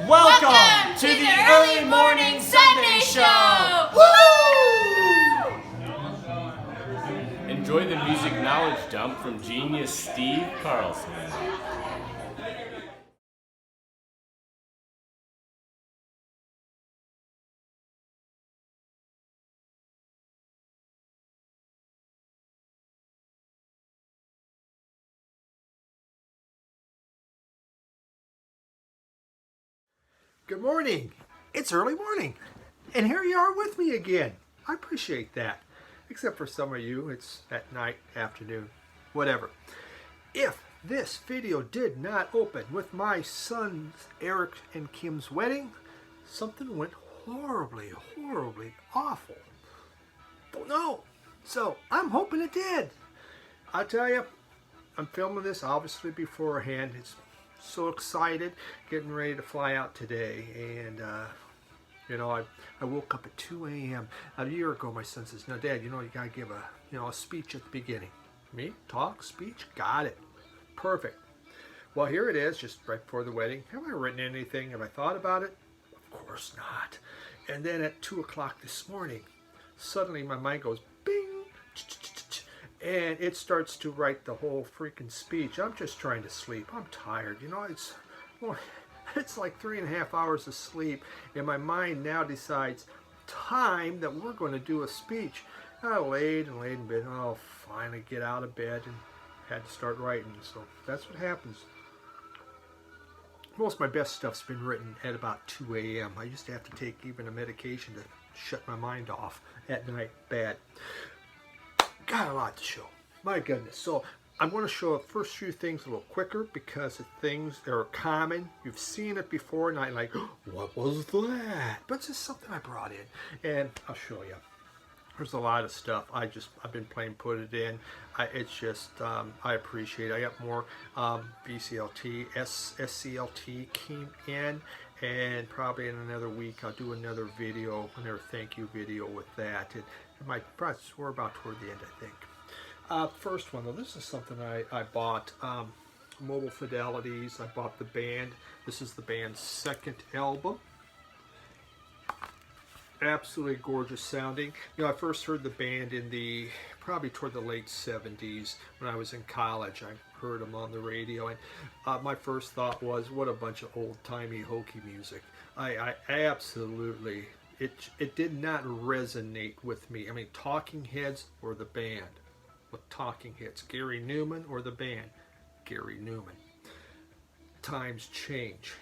Welcome to the Early Morning Sunday Show! Woo! Enjoy the music knowledge dump from genius Steve Carlson. Good morning. It's early morning. And here you are with me again. I appreciate that. Except for some of you, it's at night, afternoon, whatever. If this video did not open with my sons Eric and Kim's wedding, something went horribly awful. Don't know. So I'm hoping it did. I'll tell you, I'm filming this obviously beforehand. It's so excited, getting ready to fly out today, and you know, I woke up at 2 a.m. a year ago. My son says, "No, Dad, you know, you gotta give a speech at the beginning." Me? Talk? Speech? Got it. Perfect. Well, here it is, just right before the wedding. Have I written anything? Have I thought about it? Of course not. And then at 2 o'clock this morning, suddenly my mind goes bing, and it starts to write the whole freaking speech. I'm just trying to sleep. I'm tired. You know, it's like 3.5 hours of sleep, and my mind now decides time that we're going to do a speech. I laid in bed. Oh, finally get out of bed and had to start writing. So that's what happens. Most of my best stuff's been written at about 2 a.m. I used to have to take even a medication to shut my mind off at night. Bad. Got a lot to show. My goodness. So I'm going to show the first few things a little quicker because the things that are common. You've seen it before, and I'm like, what was that? But it's just something I brought in, and I'll show you. There's a lot of stuff. I've been playing put it in. It's just I appreciate it. I got more BCLT, SCLT came in, and probably in another week I'll do another video, another thank you video with that. We're about toward the end, I think. First one though, this is something I bought. Mobile Fidelities. I bought the band. This is the band's second album. Absolutely gorgeous sounding. You know, I first heard the band in probably toward the late 70s when I was in college. I heard them on the radio, and my first thought was, what a bunch of old-timey hokey music. I absolutely, it did not resonate with me. I mean, Talking Heads or the band? With Talking Heads, Gary Newman or the band? Gary Newman. Times change.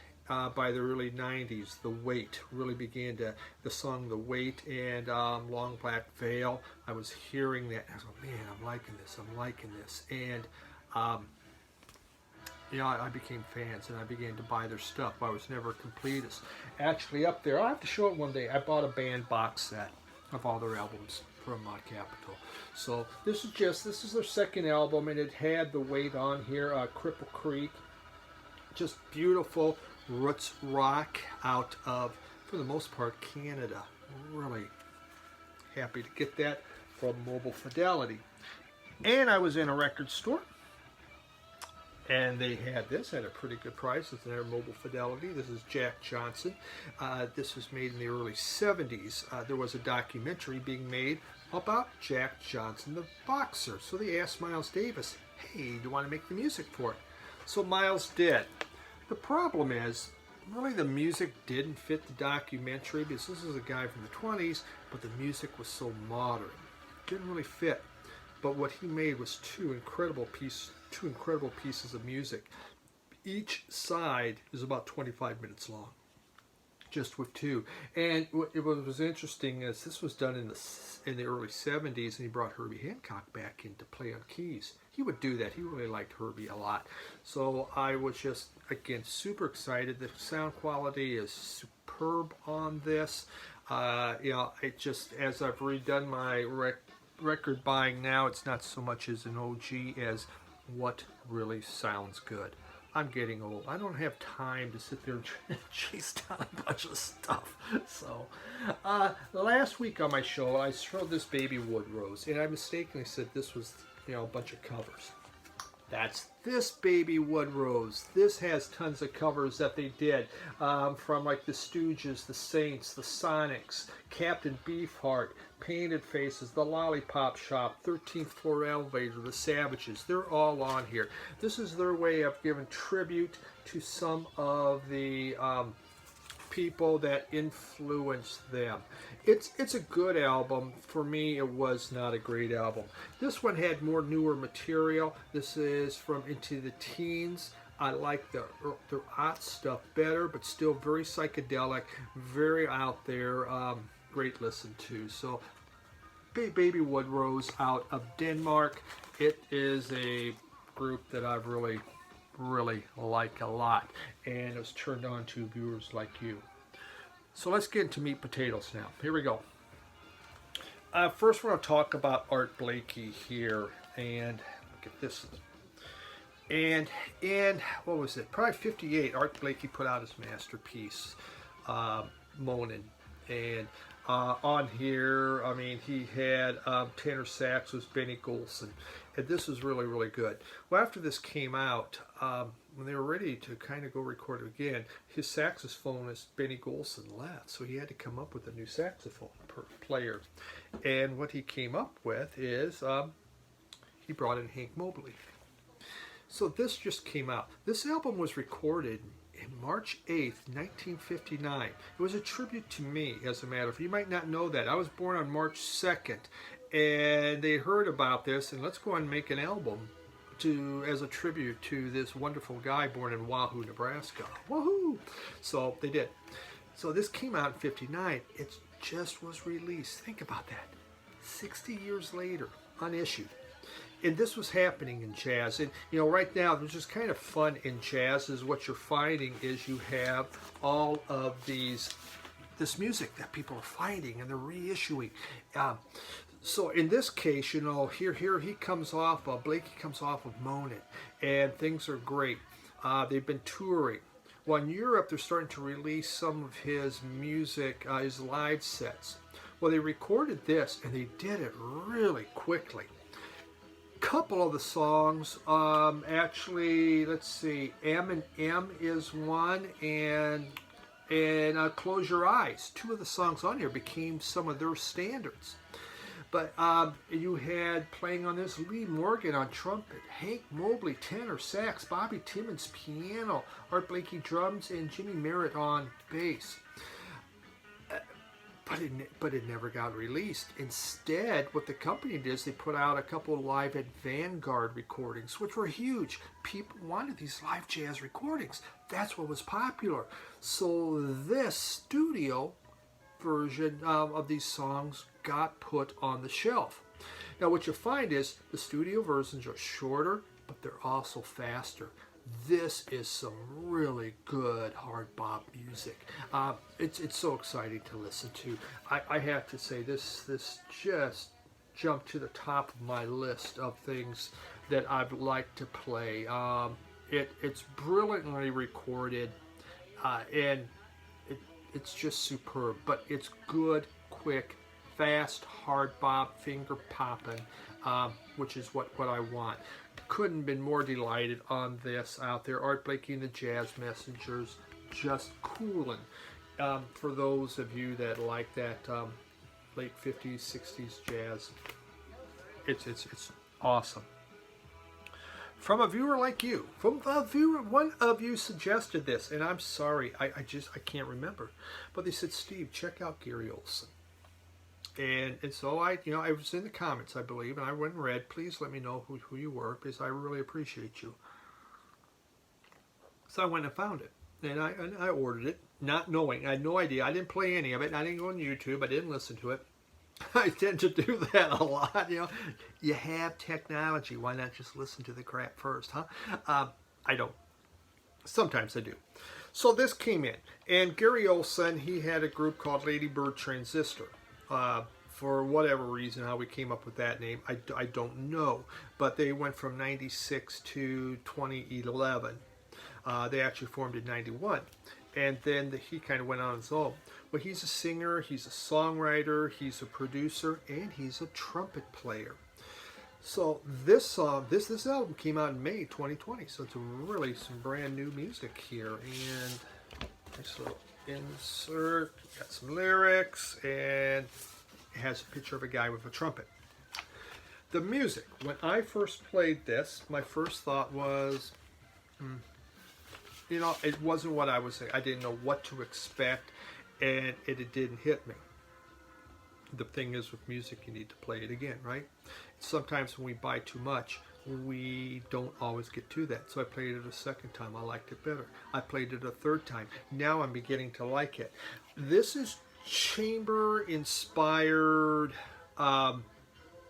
By the early 90s, The Weight really began the song The Weight and Long Black Veil. I was hearing that, and I was like, man, I'm liking this. And, you know, I became fans, and I began to buy their stuff. I was never a completist. Actually, up there, I'll have to show it one day, I bought a band box set of all their albums from Capitol. So this is their second album, and it had The Weight on here, Cripple Creek. Just beautiful roots rock out of, for the most part, Canada. Really happy to get that from Mobile Fidelity. And I was in a record store, and they had this at a pretty good price. It's their Mobile Fidelity. This is Jack Johnson. This was made in the early 70s. There was a documentary being made about Jack Johnson, the boxer. So they asked Miles Davis, hey, do you want to make the music for it? So Miles did. The problem is, really the music didn't fit the documentary because this is a guy from the 20s, but the music was so modern. It didn't really fit. But what he made was two incredible pieces of music. Each side is about 25 minutes long, just with two. And what was interesting is this was done in the early 70s, and he brought Herbie Hancock back in to play on keys. He would do that. He really liked Herbie a lot. So I was just, again, super excited. The sound quality is superb on this. You know, it just, as I've redone my record buying now, it's not so much as an OG as what really sounds good. I'm getting old. I don't have time to sit there and chase down a bunch of stuff. So, last week on my show, I showed this baby Woodrose, and I mistakenly said this was, you know, a bunch of covers. That's this baby Woodrose. This has tons of covers that they did from like the Stooges, the Saints, the Sonics, Captain Beefheart, Painted Faces, the Lollipop Shop, 13th Floor Elevator, the Savages. They're all on here. This is their way of giving tribute to some of the people that influenced them. It's a good album. For me, it was not a great album. This one had more newer material. This is from Into the Teens. I like the art stuff better, but still very psychedelic, very out there. Great listen to. So, Baby Woodrose out of Denmark. It is a group that I've really like a lot, and it was turned on to viewers like you. So let's get into meat potatoes now. Here we go. First, we're going to talk about Art Blakey here, and look at this. And in, what was it, probably 58, Art Blakey put out his masterpiece, Moanin'. And on here, I mean, he had tenor sax was Benny Golson, and this was really good. Well, after this came out, when they were ready to kind of go record it again, his saxophonist Benny Golson left, so he had to come up with a new saxophone player. And what he came up with is he brought in Hank Mobley. So this just came out. This album was recorded in March 8th, 1959. It was a tribute to me, as a matter of fact. You might not know that. I was born on March 2nd, and they heard about this, and let's go and make an album as a tribute to this wonderful guy born in Wahoo, Nebraska. Woohoo! So they did. So this came out in 59. It just was released. Think about that. 60 years later, unissued. And this was happening in jazz. And, you know, right now, there's just kind of fun in jazz is what you're finding is you have all of this music that people are finding and they're reissuing. So in this case, you know, here he comes off, Blakey comes off of Moanin', and things are great. They've been touring. Well, in Europe, they're starting to release some of his music, his live sets. Well, they recorded this, and they did it really quickly. Couple of the songs, actually, let's see, M&M is one, and Close Your Eyes. Two of the songs on here became some of their standards. But you had playing on this Lee Morgan on trumpet, Hank Mobley tenor sax, Bobby Timmons piano, Art Blakey drums, and Jimmy Merritt on bass. But it never got released. Instead, what the company did is they put out a couple of Live at Vanguard recordings, which were huge. People wanted these live jazz recordings. That's what was popular. So this studio version of these songs got put on the shelf. Now what you find is the studio versions are shorter, but they're also faster. This is some really good hard bop music. It's so exciting to listen to. I have to say this just jumped to the top of my list of things that I'd like to play. It's brilliantly recorded, and it's just superb. But it's good, quick, fast, hard bop, finger popping, which is what I want. Couldn't have been more delighted on this out there. Art Blakey and the Jazz Messengers, just coolin'. For those of you that like that late 50s, 60s jazz, it's awesome. From a viewer like you, one of you suggested this, and I'm sorry, I can't remember, but they said, Steve, check out Gary Olsen. And so I was in the comments, I believe, and I went and read, please let me know who you were, because I really appreciate you. So I went and found it, and I ordered it, not knowing, I had no idea, I didn't play any of it, I didn't go on YouTube, I didn't listen to it. I tend to do that a lot, you know. You have technology, why not just listen to the crap first, huh? I don't. Sometimes I do. So this came in, and Gary Olsen, he had a group called Lady Bird Transistor. For whatever reason, how we came up with that name, I don't know. But they went from 96 to 2011. They actually formed in 91. And then he kind of went on his own. Well, he's a singer, he's a songwriter, he's a producer, and he's a trumpet player. So this this album came out in May 2020, so it's really some brand new music here. And nice little insert, got some lyrics, and it has a picture of a guy with a trumpet. The music, when I first played this, my first thought was, you know, it wasn't what I was saying. I didn't know what to expect, and it didn't hit me. The thing is, with music, you need to play it again, right? Sometimes when we buy too much, we don't always get to that. So I played it a second time. I liked it better. I played it a third time. Now I'm beginning to like it. This is chamber-inspired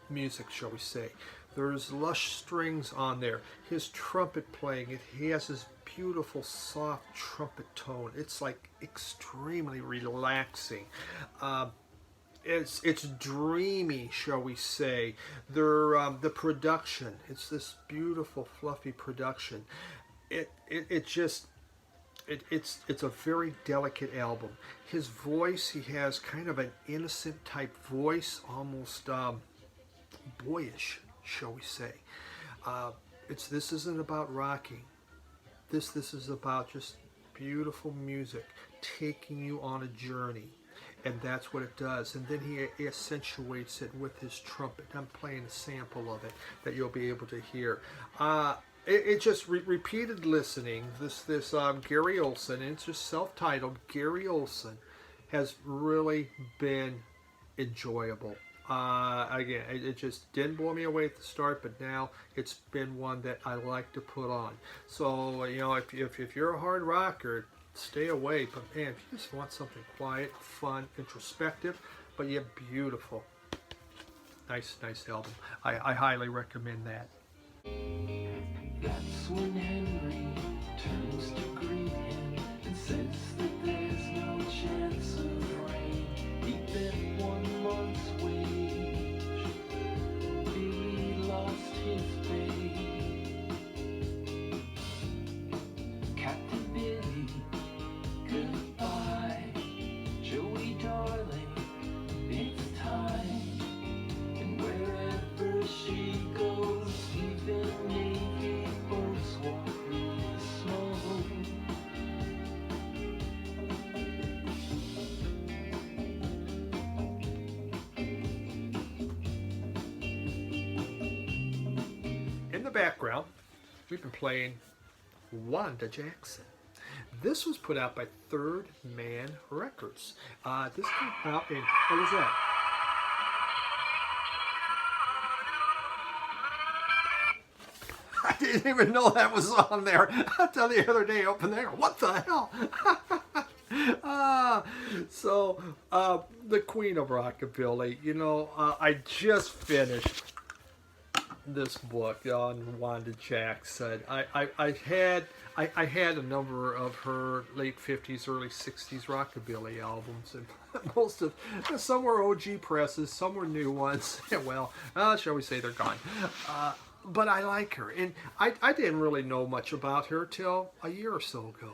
music, shall we say. There's lush strings on there. His trumpet playing, he has this beautiful soft trumpet tone. It's like extremely relaxing. It's dreamy, shall we say. The production, it's this beautiful fluffy production. It's a very delicate album. His voice, he has kind of an innocent type voice, almost boyish, shall we say. This isn't about rocking. This is about just beautiful music taking you on a journey. And that's what it does. And then he accentuates it with his trumpet. I'm playing a sample of it that you'll be able to hear. It just repeated listening. This Gary Olsen, and it's just self-titled. Gary Olsen has really been enjoyable. Again, it just didn't blow me away at the start, but now it's been one that I like to put on. So, you know, if you're a hard rocker, stay away. But man, if you just want something quiet, fun, introspective, but yet beautiful, nice album. I highly recommend that. That's when Henry turns to greet him and says that there's no chance of rain. He bet 1 month's wage. Billy lost his pay. Captain Billy, goodbye. Joey darling, it's time. And wherever she goes, even Navy boats walk through the snow. In the background, we've been playing Wanda Jackson. This was put out by Third Man Records. This came out in, what was that? I didn't even know that was on there until the other day. Open there. What the hell? The Queen of Rockabilly. You know, I just finished this book on Wanda Jackson. I had a number of her late 50s, early 60s rockabilly albums, and some were OG presses, some were new ones. Well, shall we say they're gone. But I like her, and I didn't really know much about her till a year or so ago.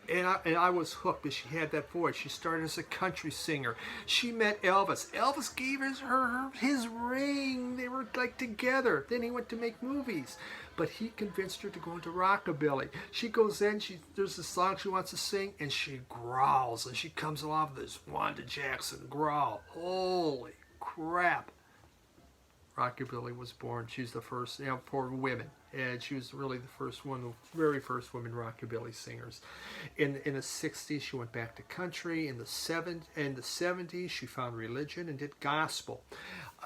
And I was hooked because she had that voice. She started as a country singer. She met Elvis. Elvis gave her his ring. They were like together. Then he went to make movies. But he convinced her to go into rockabilly. She goes in, there's a song she wants to sing, and she growls. And she comes along with this Wanda Jackson growl. Holy crap. Rockabilly was born. She's the first, for women, and she was really the first one, the very first women rockabilly singers. In the 60s, she went back to country. In the 70s, she found religion and did gospel.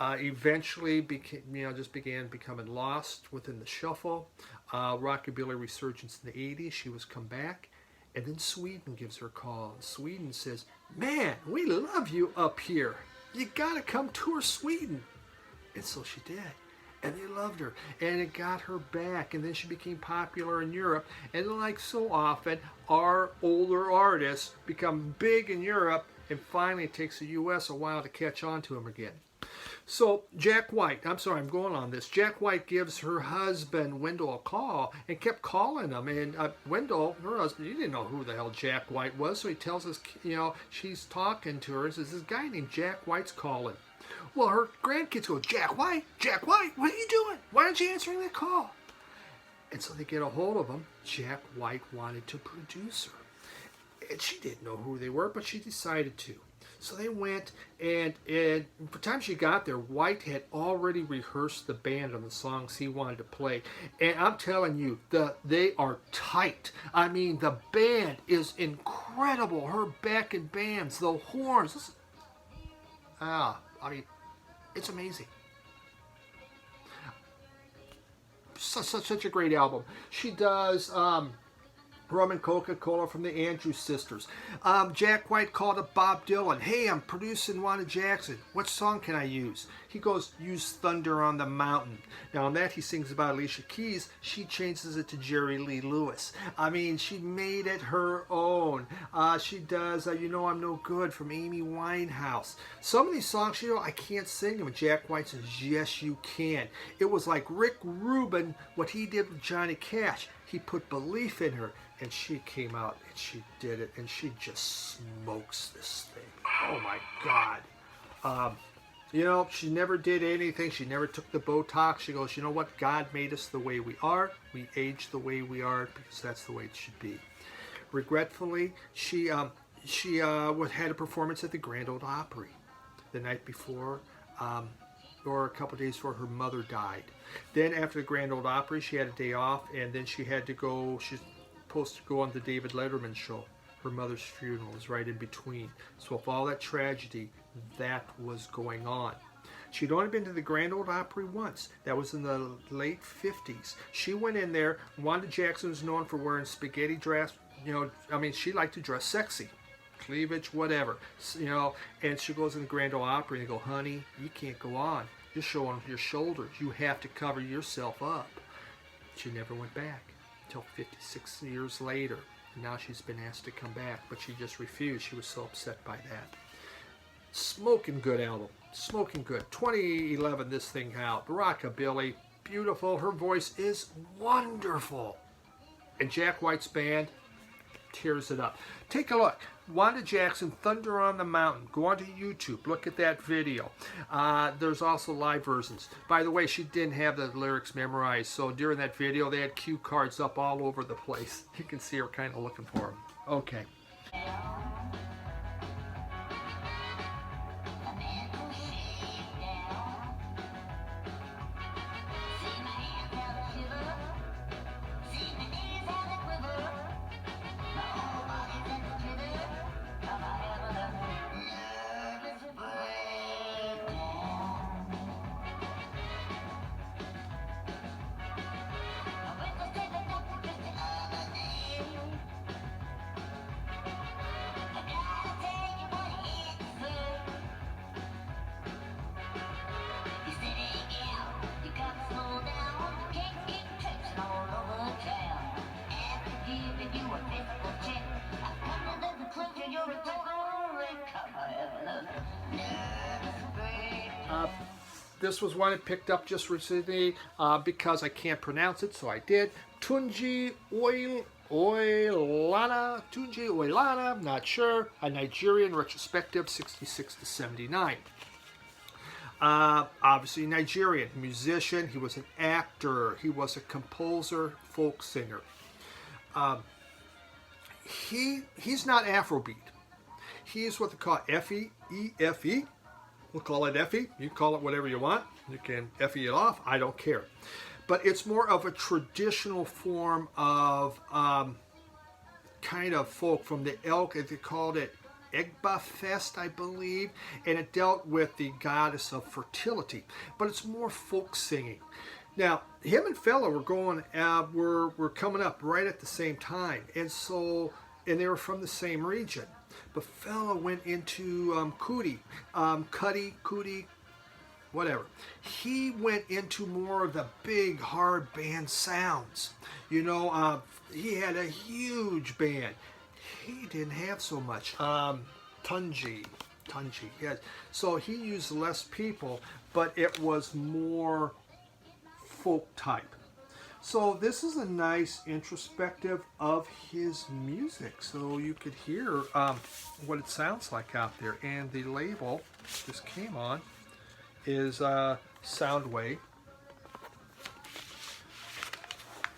Eventually, began becoming lost within the shuffle. Rockabilly resurgence in the 80s. She was come back, and then Sweden gives her a call. Sweden says, "Man, we love you up here. You gotta come tour Sweden." And so she did. And they loved her. And it got her back. And then she became popular in Europe. And like so often, our older artists become big in Europe. And finally, it takes the U.S. a while to catch on to them again. So Jack White, I'm sorry, I'm going on this. Jack White gives her husband, Wendell, a call and kept calling him. And Wendell, her husband, he didn't know who the hell Jack White was. So he tells us, she's talking to her and says, this guy named Jack White's calling. Well, her grandkids go, Jack White, what are you doing? Why aren't you answering that call? And so they get a hold of him. Jack White wanted to produce her. And she didn't know who they were, but she decided to. So they went, and by the time she got there, White had already rehearsed the band on the songs he wanted to play. And I'm telling you, they are tight. I mean, the band is incredible. Her backing bands, the horns. I mean, it's amazing. Such a great album. She does Rum and Coca-Cola from the Andrews Sisters. Jack White called up Bob Dylan. Hey, I'm producing Wanda Jackson. What song can I use? He goes, use Thunder on the Mountain. Now on that he sings about Alicia Keys. She changes it to Jerry Lee Lewis. I mean, she made it her own. She does You Know I'm No Good from Amy Winehouse. Some of these songs, I can't sing them. And Jack White says, yes, you can. It was like Rick Rubin, what he did with Johnny Cash. He put belief in her, and she came out and she did it, and she just smokes this thing. Oh my God. She never did anything. She never took the Botox. She goes, you know what? God made us the way we are. We age the way we are because that's the way it should be. Regretfully, she had a performance at the Grand Ole Opry the night before, or a couple days before her mother died. Then after the Grand Ole Opry, she had a day off, and then she had to go. She's supposed to go on the David Letterman show. Her mother's funeral was right in between. So with all that tragedy, that was going on. She'd only been to the Grand Ole Opry once. That was in the late 50s. She went in there. Wanda Jackson was known for wearing spaghetti dress. She liked to dress sexy. Cleavage, whatever. And she goes in the Grand Ole Opry and they go, honey, you can't go on. You're showing your shoulders. You have to cover yourself up. She never went back until 56 years later. And now she's been asked to come back, but she just refused. She was so upset by that. Smoking good album. Smoking good. 2011, this thing out. Rockabilly. Beautiful. Her voice is wonderful. And Jack White's band tears it up. Take a look. Wanda Jackson, Thunder on the Mountain. Go onto YouTube. Look at that video. There's also live versions. By the way, she didn't have the lyrics memorized, so during that video, they had cue cards up all over the place. You can see her kind of looking for them. Okay. This was one I picked up just recently because I can't pronounce it, so I did. Tunji Oilana, I'm not sure. A Nigerian retrospective, 66 to 79. Obviously Nigerian, musician. He was an actor. He was a composer, folk singer. He's not Afrobeat. He's what they call F-E-E-F-E. We'll call it Effie. You call it whatever you want. You can Effie it off. I don't care. But it's more of a traditional form of kind of folk from the elk. They called it Egba Fest, I believe. And it dealt with the goddess of fertility. But it's more folk singing. Now, him and Fella were were coming up right at the same time. And they were from the same region. But Fella went into Cootie, whatever. He went into more of the big, hard band sounds. He had a huge band. He didn't have so much. Tunji, yes. So he used less people, but it was more folk type. So this is a nice introspective of his music, so you could hear what it sounds like out there. And the label just came on, is Soundwave.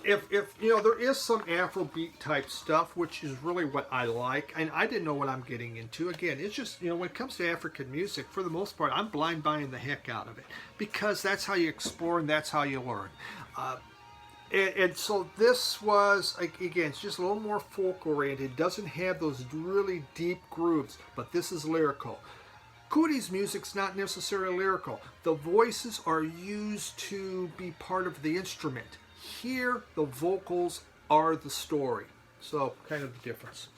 If you know, there is some Afrobeat type stuff, which is really what I like, and I didn't know what I'm getting into. Again, it's just, you know, when it comes to African music, for the most part, I'm blind buying the heck out of it, because that's how you explore and that's how you learn. And so this was, like, again, it's just a little more folk oriented. It doesn't have those really deep grooves, but this is lyrical. Cootie's music's not necessarily lyrical. The voices are used to be part of the instrument. Here, the vocals are the story. So, kind of the difference.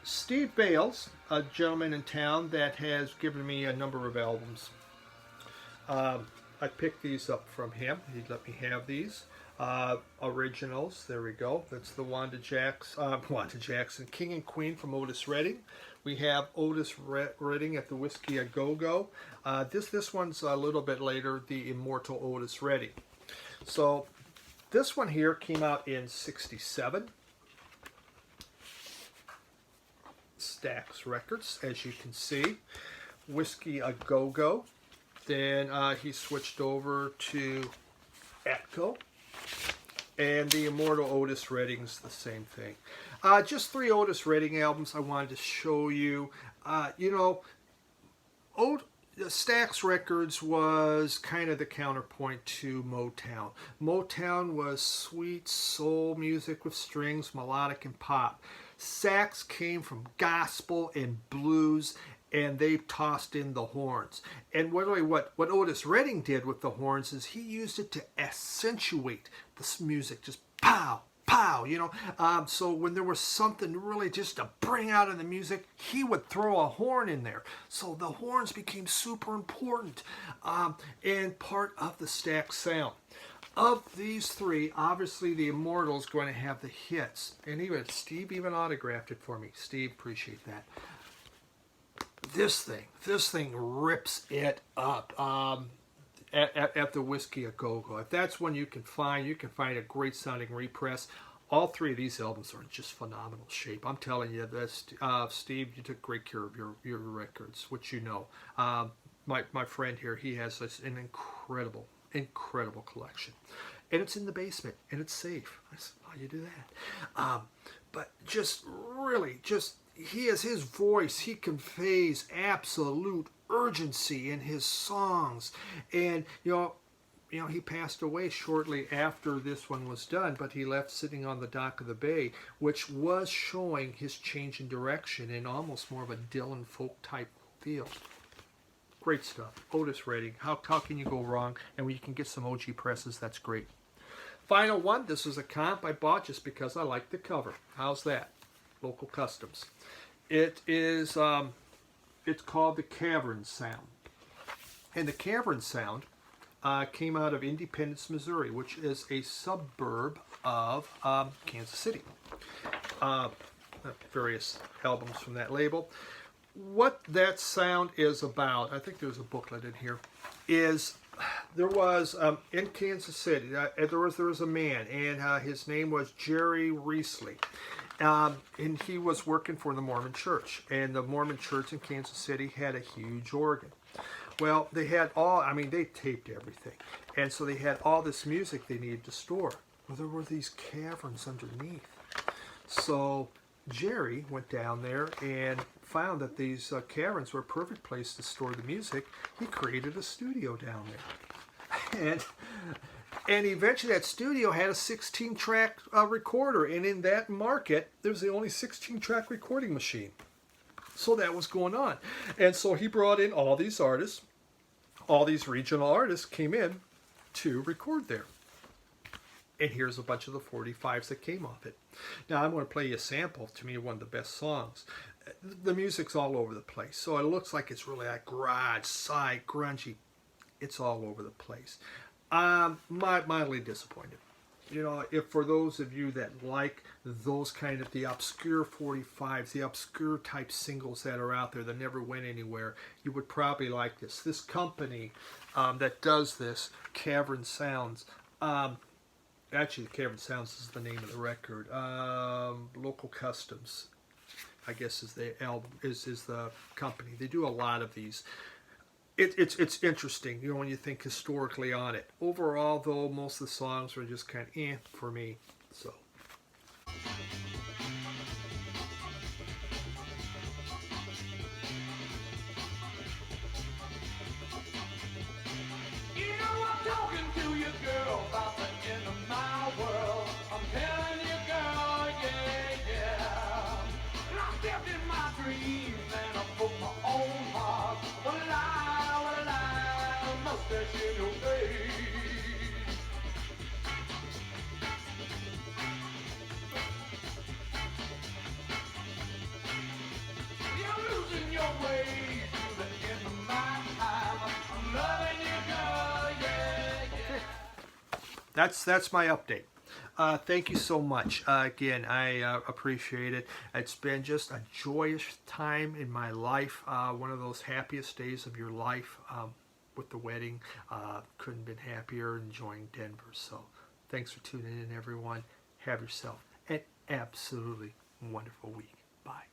Steve Bales, a gentleman in town that has given me a number of albums. I picked these up from him. He let me have these. Originals, there we go. That's the Wanda Jackson, King and Queen from Otis Redding. We have Otis Redding at the Whiskey A Go-Go. This one's a little bit later, the Immortal Otis Redding. So this one here came out in '67. Stax Records, as you can see. Whiskey A Go-Go. Then he switched over to Echo. And the Immortal Otis Redding's the same thing. Just 3 Otis Redding albums I wanted to show you. You know, Stax Records was kind of the counterpoint to Motown. Motown was sweet soul music with strings, melodic and pop. Sax came from gospel and blues, and they tossed in the horns. And what Otis Redding did with the horns is he used it to accentuate this music, just pow, pow, you know. So when there was something really just to bring out in the music, he would throw a horn in there. So the horns became super important and part of the Stax sound. Of these 3, obviously the Immortal is going to have the hits. And even Steve even autographed it for me. Steve, appreciate that. This thing rips it up at the Whiskey A Go-Go. If that's one you can find a great sounding repress. All 3 of these albums are in just phenomenal shape. I'm telling you, Steve, you took great care of your records, which you know. My friend here, he has an incredible collection, and it's in the basement, and it's safe. I said, how you do that? But just really, he has his voice. He conveys absolute urgency in his songs, and you know, he passed away shortly after this one was done, but he left sitting on the dock of the bay, which was showing his change in direction in almost more of a Dylan folk type feel. Great stuff. Otis Redding. How can you go wrong? And when you can get some OG presses, that's great. Final one. This is a comp I bought just because I like the cover. How's that? Local Customs. It is. It's called the Cavern Sound. And the Cavern Sound came out of Independence, Missouri, which is a suburb of Kansas City. Various albums from that label. What that sound is about, I think there's a booklet in here, is there was in Kansas City, there was a man, and his name was Jerry Reesley, and he was working for the Mormon Church, and the Mormon Church in Kansas City had a huge organ. Well, they had they taped everything, and so they had all this music they needed to store. Well, there were these caverns underneath. So Jerry went down there and found that these caverns were a perfect place to store the music. He created a studio down there. And eventually that studio had a 16-track recorder. And in that market, there was the only 16-track recording machine. So that was going on. And so he brought in all these artists. All these regional artists came in to record there. And here's a bunch of the 45s that came off it. Now I'm going to play you a sample, to me one of the best songs. The music's all over the place, so it looks like it's really like garage, psy, grungy. It's all over the place. Mildly disappointed. You know, if for those of you that like those kind of the obscure 45s, the obscure type singles that are out there that never went anywhere, you would probably like this. This company that does this, Cavern Sounds, actually Cavern Sounds is the name of the record. Local Customs, I guess, is the album, is the company. They do a lot of these. It's interesting, you know, when you think historically on it. Overall, though, most of the songs are just kind of for me. So. You know I'm talking to you, girl, about the end of my world. I'm telling you, girl, yeah, yeah. And I stepped in my dreams and I broke my own heart. What a lie, mustache in your face. You're losing your way to the end of my time. I'm loving you, girl, yeah, yeah. That's my update. Thank you so much. Again, I appreciate it. It's been just a joyous time in my life. One of those happiest days of your life with the wedding. Couldn't have been happier enjoying Denver. So thanks for tuning in, everyone. Have yourself an absolutely wonderful week. Bye.